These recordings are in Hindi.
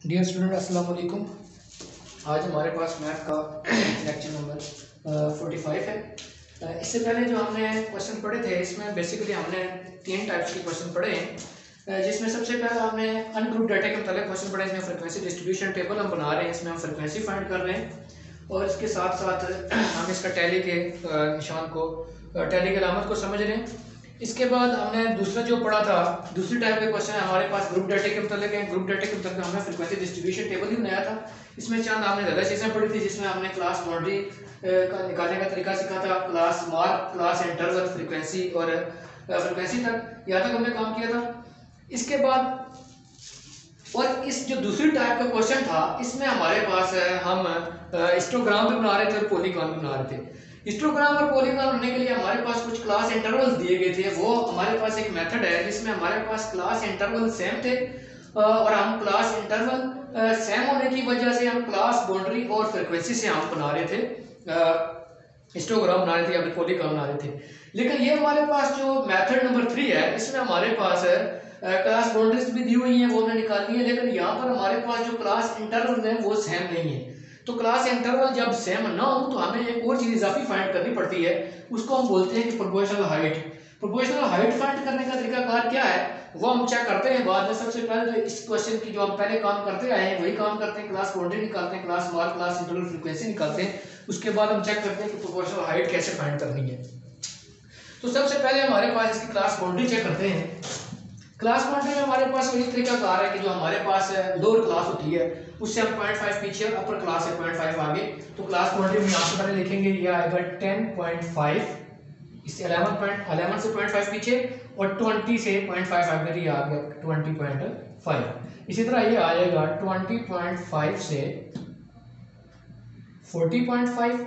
डियर स्टूडेंट अस्सलाम वालेकुम। आज हमारे पास मैथ का लेक्चर नंबर 45 है। इससे पहले जो हमने क्वेश्चन पढ़े थे इसमें बेसिकली हमने तीन टाइप्स के क्वेश्चन पढ़े हैं, जिसमें सबसे पहला हमने अनग्रुप डाटा के मतलब क्वेश्चन पढ़े। इसमें फ्रिक्वेंसी डिस्ट्रीब्यूशन टेबल हम बना रहे हैं, इसमें हम फ्रिक्वेंसी फाइंड कर रहे हैं और इसके साथ साथ हम इसका टैली के निशान को, टैली की अलामत को समझ रहे हैं। इसके बाद हमने दूसरा जो पढ़ा था, दूसरी टाइप के क्वेश्चन है हमारे पास ग्रुप डाटा के मतलब है। ग्रुप डाटा के मतलब हमने फ्रीक्वेंसी डिस्ट्रीब्यूशन टेबल ही बनाया था। इसमें चंद हमने ज़्यादा चीज़ें पढ़ी थी, जिसमें हमने क्लास बाउंड्री का निकालने का तरीका सीखा था, class mark, class interval, frequency और फ्रीक्वेंसी तक, यहाँ तक हमने काम किया था। इसके बाद और इस जो दूसरी टाइप का क्वेश्चन था, इसमें हमारे पास हम हिस्टोग्राम भी बना रहे थे और पॉलीगॉन भी बना रहे थे। हिस्टोग्राम और पॉलीगॉन बनने के लिए हमारे पास कुछ क्लास इंटरवल्स दिए गए थे। वो हमारे पास एक मेथड है जिसमें हमारे पास क्लास इंटरवल सेम थे और हम क्लास इंटरवल सेम होने की वजह से हम क्लास बाउंड्री और फ्रीक्वेंसी से हम बना रहे थे, हिस्टोग्राम बना रहे थे या फिर पॉलीगॉन बना रहे थे। लेकिन ये हमारे पास जो मेथड नंबर 3 है, इसमें हमारे पास क्लास बाउंड्रीज भी दी हुई है, वो हमने निकालनी है। लेकिन यहाँ पर हमारे पास जो क्लास इंटरवल है वो सेम नहीं है। तो क्लास इंटरवल जब सेम ना हो तो हमें एक और चीज इजाफी फाइंड करनी पड़ती है, उसको हम बोलते हैं कि proportional height. Proportional height find करने का तरीकाकार क्या है वो हम चेक करते हैं बाद में। सबसे पहले तो इस क्वेश्चन की जो हम पहले काम करते आए हैं वही काम करते हैं, क्लास बाउंड्री निकालते हैं, class mark, class interval, frequency निकालते हैं। उसके बाद हम चेक करते हैं कि प्रोपोर्शनल हाइट कैसे फाइंड करनी है। तो सबसे पहले हमारे पास इसकी क्लास बाउंड्री चेक करते हैं। क्लास बाउंड्री में हमारे पास वही तरीकाकार है कि जो हमारे पास लोअर क्लास होती है उससे हम 0.5 पीछे, अपर क्लास है 0.5 आगे। तो क्लास बाउंड्री में यहाँ से पहले लिखेंगे, ये आएगा 10.5, इससे 11 से 0.5 पीछे और 20 से 0.5 आगे, ये आ गया 20.5। इसी तरह ये आएगा 20.5 से 40.5,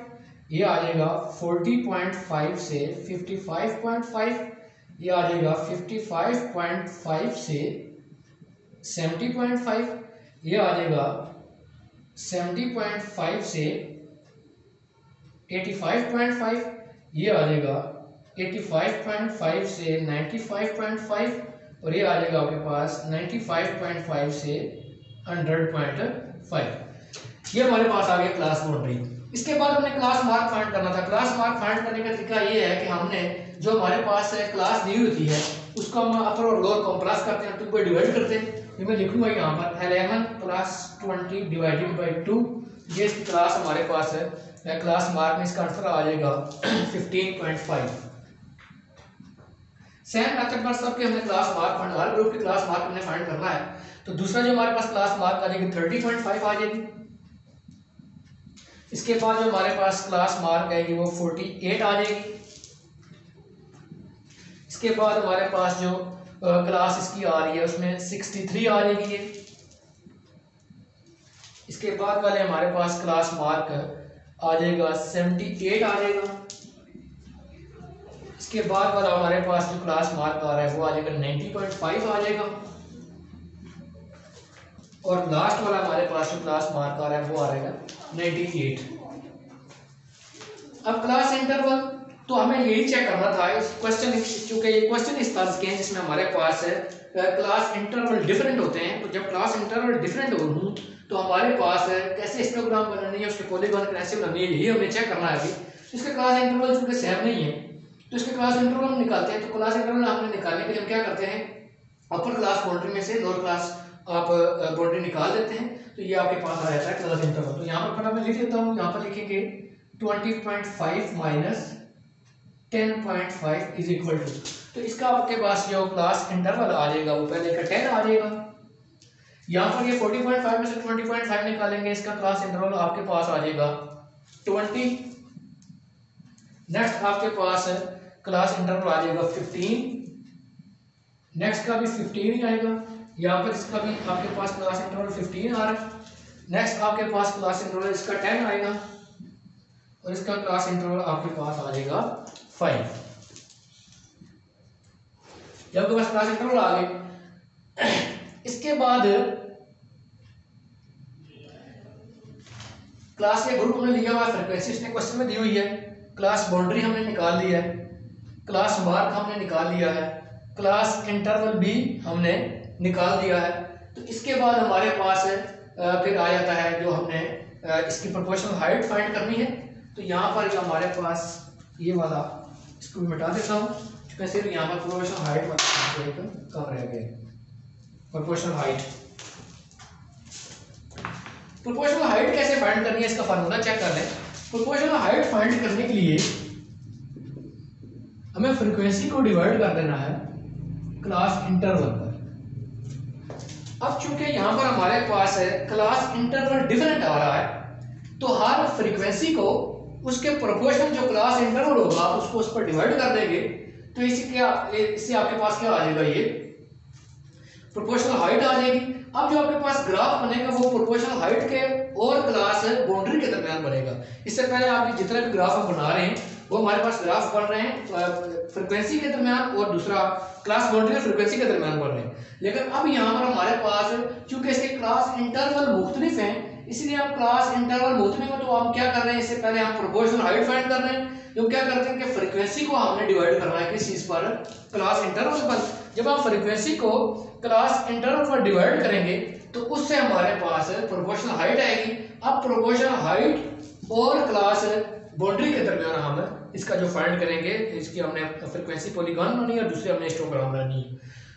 ये आ जाएगा 40.5 से 55.5, ये आ जाएगा 55.5 से 70.5, ये आ जाएगा 70.5 से 85.5, ये आ जाएगा 85.5 से 95.5 और ये आ जाएगा आपके पास 95.5 से 100.5। ये हमारे पास आ गया क्लास बाउंड्री। इसके बाद हमने क्लास मार्क फाइंड करना था। क्लास मार्क फाइंड करने का तरीका ये है कि हमने जो हमारे पास क्लास दी होती है उसको हम अपर और लोअर कंप्रेस करते हैं, 2 पे डिवाइड करते हैं। ये मैं लिखूंगा यहाँ पर 11 प्लस 20 डिवाइडेड बाई 2, ये इसकी क्लास हमारे पास है। क्लास मार्क में इसका आंसर आ जाएगा 15.5। सेम मेथड पर सबके हमने क्लास मार्क फाइंड, हर ग्रुप की क्लास मार्क हमने फाइंड करना है। तो दूसरा जो हमारे पास क्लास मार्क आ जाएगी 30.5 आ जाएगी। इसके बाद जो हमारे पास क्लास मार्क आएगी वो 48 आ जाएगी। इसके बाद हमारे पास जो क्लास इसकी आ रही है उसमें 63 आ जाएगी ये। इसके बाद वाले हमारे पास क्लास मार्क आ जाएगा 78 आ जाएगा। इसके बाद वाला हमारे पास जो क्लास मार्क आ रहा है वो आ जाएगा 90.5 आ जाएगा। और लास्ट वाला हमारे पास जो क्लास मार्क आ रहा है वो आ रहेगा 98। अब क्लास इंटरवल तो हमें यही चेक करना था इस क्वेश्चन, चूंकि ये क्वेश्चन इस तरह के हैं जिसमें हमारे पास क्लास इंटरवल डिफरेंट होते हैं। तो जब क्लास इंटरवल डिफरेंट हो तो हमारे पास कैसे हिस्टोग्राम बनानी है, उसके पॉलीगॉन कैसे बनानी है, यही हमें चेक करना है। अभी इसके क्लास इंटरवल चूंकि सेम नहीं है तो इसके क्लास इंटरवल हम निकालते हैं। तो क्लास इंटरवल हमने निकालने के लिए हम क्या करते हैं, अपर क्लास बाउंड्री में से लोअर क्लास आप बाउंड्री निकाल देते हैं। तो ये आपके पास आ जाता है क्लास इंटरवल। तो यहाँ पर मैं लिख देता हूँ, यहाँ पर लिखेंगे 20.5 माइनस 10.5 इज इक्वल टू, तो इसका आपके पास जो क्लास इंटरवल आ जाएगा वो पहले का 10 आ जाएगा। यहाँ पर ये 40.5 में से 20.5 निकालेंगे, इसका क्लास इंटरवल आपके पास आ जाएगा 20। नेक्स्ट आपके पास क्लास इंटरवल आ जाएगा 15, नेक्स्ट का भी 15 ही आएगा। यहाँ पर इसका भी आपके पास क्लास इंटरवल 15 आ रहा है। नेक्स्ट आपके पास क्लास इंटरवल इसका 10 आएगा और इसका क्लास इंटरवल आपके पास आ जाएगा 5। जब आपके पास क्लास इंटरवल आ गए, इसके बाद क्लास के ग्रुप हमने लिया हुआ है, फ्रीक्वेंसी इसने क्वेश्चन में दी हुई है, क्लास बाउंड्री हमने निकाल ली है, क्लास मार्क हमने निकाल लिया है, क्लास इंटरवल भी हमने निकाल दिया है। तो इसके बाद हमारे पास फिर आ जाता है जो हमने इसकी प्रोपोर्शनल हाइट फाइंड करनी है। तो यहाँ पर हमारे पास ये वाला इसको मिटा देता हूँ, क्योंकि सिर्फ यहाँ पर प्रोपोर्शनल हाइट वाला कम रह गया। प्रोपोर्शनल हाइट कैसे फाइंड करनी है, इसका फार्मूला चेक कर लें। प्रोपोर्शनल हाइट फाइंड करने के लिए हमें फ्रीक्वेंसी को डिवाइड कर देना है क्लास इंटरवल पर। अब चूंकि यहां पर हमारे पास है क्लास इंटरवल डिफरेंट आ रहा है, तो हर फ्रीक्वेंसी को उसके प्रोपोर्शनल जो क्लास इंटरवल होगा उसको उस पर डिवाइड कर देंगे। तो इससे आपके पास क्या आ जाएगा, ये प्रोपोर्शनल हाइट आ जाएगी। अब जो आपके पास ग्राफ बनेगा वो प्रोपोर्शनल हाइट के और क्लास बाउंड्री के दरमियान बनेगा। इससे पहले आप जितने भी ग्राफ हम बना रहे हैं वो हमारे पास ग्राफ बन रहे हैं फ्रीक्वेंसी के दरमियान और दूसरा क्लास बाउंड्री और फ्रीक्वेंसी के दरमियान बन रहे हैं। लेकिन अब यहाँ पर हमारे पास चूंकि इसके क्लास इंटरवल मुख्तलिफ हैं, इसलिए हम क्लास इंटरवल मुख्तलिफ है तो हम क्या कर रहे हैं, इससे पहले हम प्रोपोर्शनल हाइट फाइंड कर रहे हैं। जो क्या करते हैं कि फ्रीक्वेंसी को हमने डिवाइड करना है किस चीज पर, क्लास इंटरवल पर। जब हम फ्रीक्वेंसी को क्लास इंटरवल पर डिवाइड करेंगे तो उससे हमारे पास प्रोपोर्शनल हाइट आएगी। अब प्रोपोर्शनल हाइट और क्लास बाउंड्री के दरमियान हम इसका जो फाइंड करेंगे, इसकी हमने फ्रीक्वेंसी पॉलीगॉन बनानी है और दूसरी हमने हिस्टोग्राम बनानी है।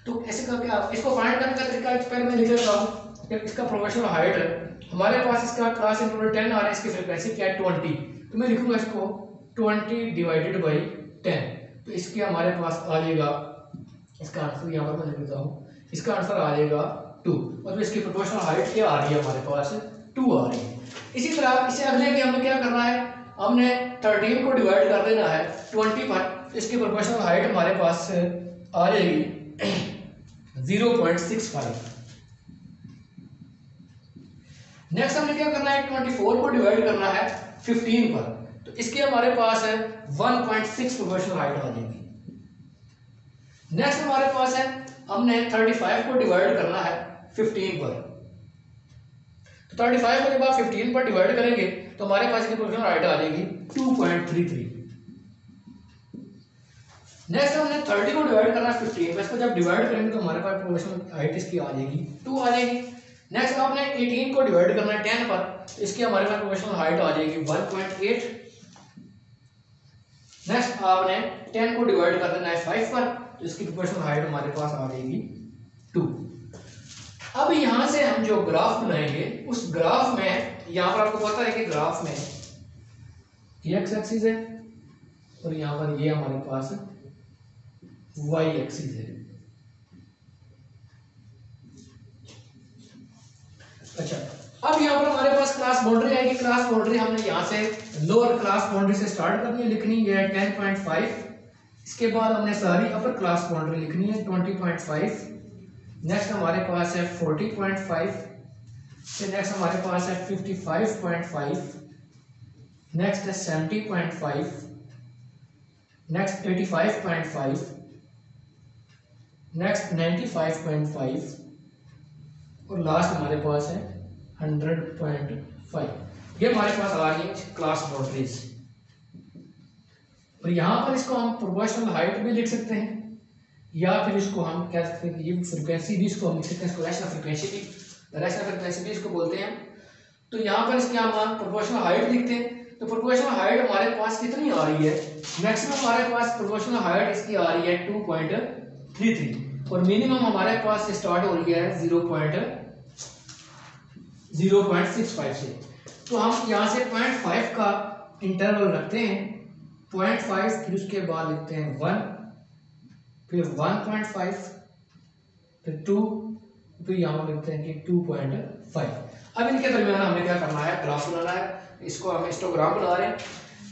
तो ऐसे करके आप इसको फाइंड करने का तरीका पहले मैं लिख लेता हूँ। इसका प्रोपोर्शनल हाइट है हमारे पास, इसका क्लास इंटरवल 10 आ रहा है, इसकी फ्रीक्वेंसी क्या है 20। तो मैं लिखूंगा इसको 20 डिवाइडेड बाई 10। तो इसके हमारे पास आ जाएगा, इसका आंसर यहाँ पर मैं लिख देता हूँ, इसका आंसर आ जाएगा 2। और इसकी प्रोपोर्शनल हाइट क्या आ रही है हमारे पास 2 आ रही है। इसी तरह इसे अगले के हमें क्या करना है, हमने 13 को डिवाइड कर देना है 20 पर। इसकी प्रोपोर्शनल हाइट हमारे पास आ जाएगी 0.65। नेक्स्ट हमने क्या करना है, 24 को डिवाइड करना है 15 पर। तो इसके हमारे पास है 1.6 प्रोपोर्शनल हाइट आ जाएगी। नेक्स्ट हमारे पास है हमने 35 को डिवाइड करना है 15 पर। तो 35 को जब आप 15 पर डिवाइड करेंगे तो हमारे पास की प्रोपोर्शनल हाइट आ जाएगी 2.33। नेक्स्ट हमने 30 को डिवाइड करना है 15 पर। इसको जब डिवाइड करेंगे तो हमारे पास प्रोपोर्शनल हाइट इसकी आ जाएगी 2 आ जाएगी। नेक्स्ट आपने 18 को डिवाइड करना है 10 पर। तो इसकी हमारे पास प्रोपोर्शनल हाइट आ जाएगी 1.8। नेक्स्ट आपने 10 को डिवाइड कर देना है 5 पर। तो इसकी प्रोपोर्शनल हाइट हमारे पास आ जाएगी 2। अब यहां से हम जो ग्राफ बनाएंगे उस ग्राफ में, यहां पर आपको पता है कि ग्राफ में ये एक्स एक्सिस है और यहां पर ये हमारे पास वाई एक्सिस है। अच्छा, अब यहाँ पर हमारे पास क्लास बाउंड्री आएगी। क्लास बाउंड्री हमने यहाँ से लोअर क्लास बाउंड्री से स्टार्ट करनी है, लिखनी है 10.5। इसके बाद हमने सारी अपर क्लास बाउंड्री लिखनी है 20.5। नेक्स्ट हमारे पास है 40.5। फिर नेक्स्ट हमारे पास है 55.5। नेक्स्ट है 70.5। नेक्स्ट 85.5। नेक्स्ट 95.5 और लास्ट हमारे पास है 100.5। ये हमारे पास आ रही है क्लास बाउंड्रीज। और यहाँ पर इसको हम प्रोपोर्शनल हाइट भी लिख सकते हैं या फिर इसको हम क्या सकते हैं, ये फ्रीक्वेंसी भी इसको हम लिख सकते हैं, इसको रैशनल फ्रीक्वेंसी भी इसको बोलते हैं। तो यहाँ पर इसके हम प्रोपोर्शनल हाइट लिखते हैं। तो प्रोपोर्शनल हाइट हमारे पास कितनी आ रही है, मैक्सिमम हमारे पास प्रोपोर्शनल हाइट इसकी आ रही है 2.33 और मिनिमम हमारे पास स्टार्ट हो रही है 0.65 से। तो हम यहाँ से 0.5 का इंटरवल रखते हैं, 0.5 फिर उसके बाद लिखते हैं 1, फिर 1.5, फिर 2, फिर यहाँ लिखते हैं कि 2.5। अब इनके दरमियान हमें क्या करना है, ग्राफ बनाना है। इसको हम हिस्टोग्राम बना रहे हैं।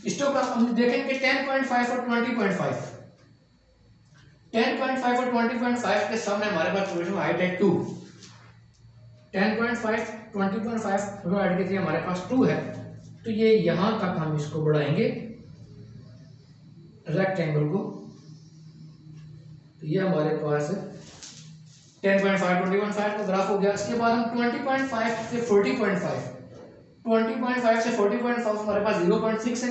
हिस्टोग्राम हम देखेंगे 10.5 और 20.5। 10.5 और 20.5 के सामने हमारे पास प्रोपोर्शनल हाइट है 2। 10.5 20.5 दोनों ऐड करके हमारे पास 2 है। तो ये यहां तक हम इसको बढ़ाएंगे रेक्टेंगल को। तो ये हमारे पास 10.5 20.5 का ग्राफ हो गया। इसके बाद हम 20.5 से 40.5, 20.5 से 40.5 हमारे पास 0.6 है,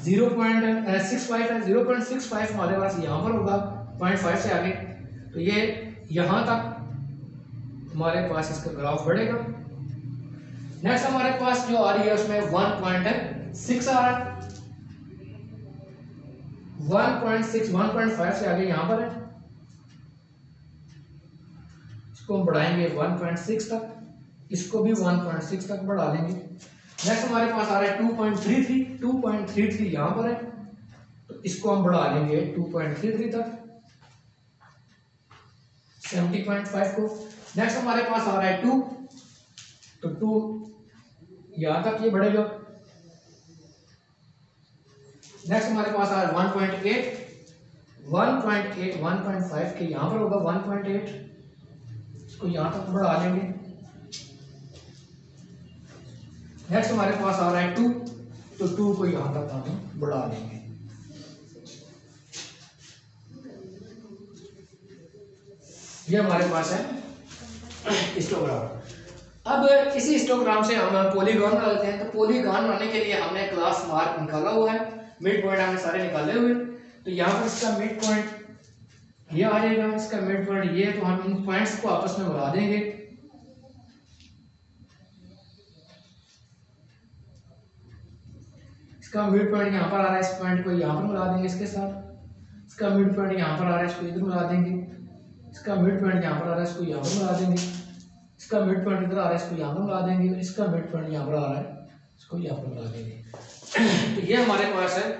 0.65 है, 0.65 हमारे पास यहाँ पर होगा 0.5 से आगे। तो ये यहाँ तक हमारे पास इसका ग्राफ बढ़ेगा। नेक्स्ट हमारे पास जो आ रही है उसमें 1.6 आ रहा है, 1.6 1.5 से आगे यहां पर है, इसको हम बढ़ाएंगे 1.6 तक, इसको भी 1.6 तक बढ़ा लेंगे। नेक्स्ट हमारे पास आ रहा है 2.33 यहां पर है, तो इसको हम बढ़ा लेंगे 2.33 तक, 70.5 को। नेक्स्ट हमारे पास आ रहा है 2, तो 2 यहां तक ये बढ़ेगा। नेक्स्ट हमारे पास आ रहा है 1.8, 1.5 के यहां पर होगा 1.8, इसको यहां तक बढ़ा लेंगे। नेक्स्ट हमारे पास आ रहा है 2, तो 2 को यहां तक हम बढ़ा लेंगे। ये हमारे पास है हिस्टोग्राम। अब इसी हिस्टोग्राम से हम पॉलीगॉन बना लेते हैं। तो पॉलीगॉन बनाने के लिए हमने क्लास मार्क निकाला हुआ है, मिड पॉइंट हमने सारे निकाले हुए। तो यहाँ पर इसका मिड पॉइंट ये आ जाएगा, इसका मिड पॉइंट ये, तो हम इन पॉइंट्स को आपस में मिला देंगे। इसका मिड पॉइंट यहाँ पर आ रहा है, इस पॉइंट को यहाँ पर मिला देंगे इसके साथ। इसका मिड पॉइंट यहाँ पर आ रहा है, इसको इधर मिला देंगे। इसका मिड पॉइंट यहाँ पर आ रहा है, इसको यहाँ पर मिला देंगे। इसका मिड पॉइंट इधर आ रहा है, इसको यहाँ पर मिला देंगे। इसका मिड पॉइंट यहाँ पर आ रहा है, इसको यहाँ पर मिला देंगे। तो ये हमारे पास है,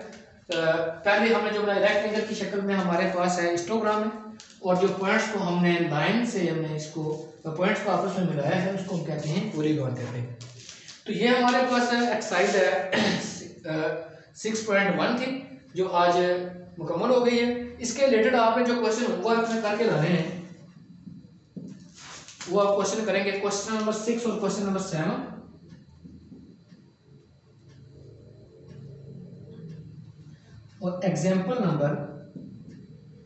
पहले हमने जो बनाया रेक्टेंगल की शक्ल में हमारे पास है हिस्टोग्राम है, और जो पॉइंट्स को हमने लाइन से हमने इसको पॉइंट्स को आपस में मिलाया है उसको हम कहते हैं पॉलीगॉन कहते हैं। तो ये हमारे पास एक्सरसाइज है 6.1 थी जो आज मुकम्मल हो गई है। इसके रिलेटेड आपने जो क्वेश्चन हुआ उसमें करके लाने हैं वो आप क्वेश्चन करेंगे, क्वेश्चन नंबर 6 और क्वेश्चन नंबर 7। और एग्जाम्पल नंबर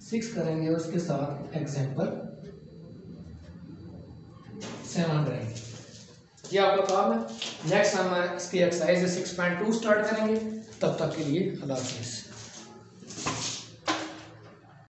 6 करेंगे, उसके साथ एग्जाम्पल 7 रहेंगे। ये आपका काम है। नेक्स्ट हम इसकी एक्सरसाइज 6.2 स्टार्ट करेंगे। तब तक के लिए अल्लाह हाफिज़।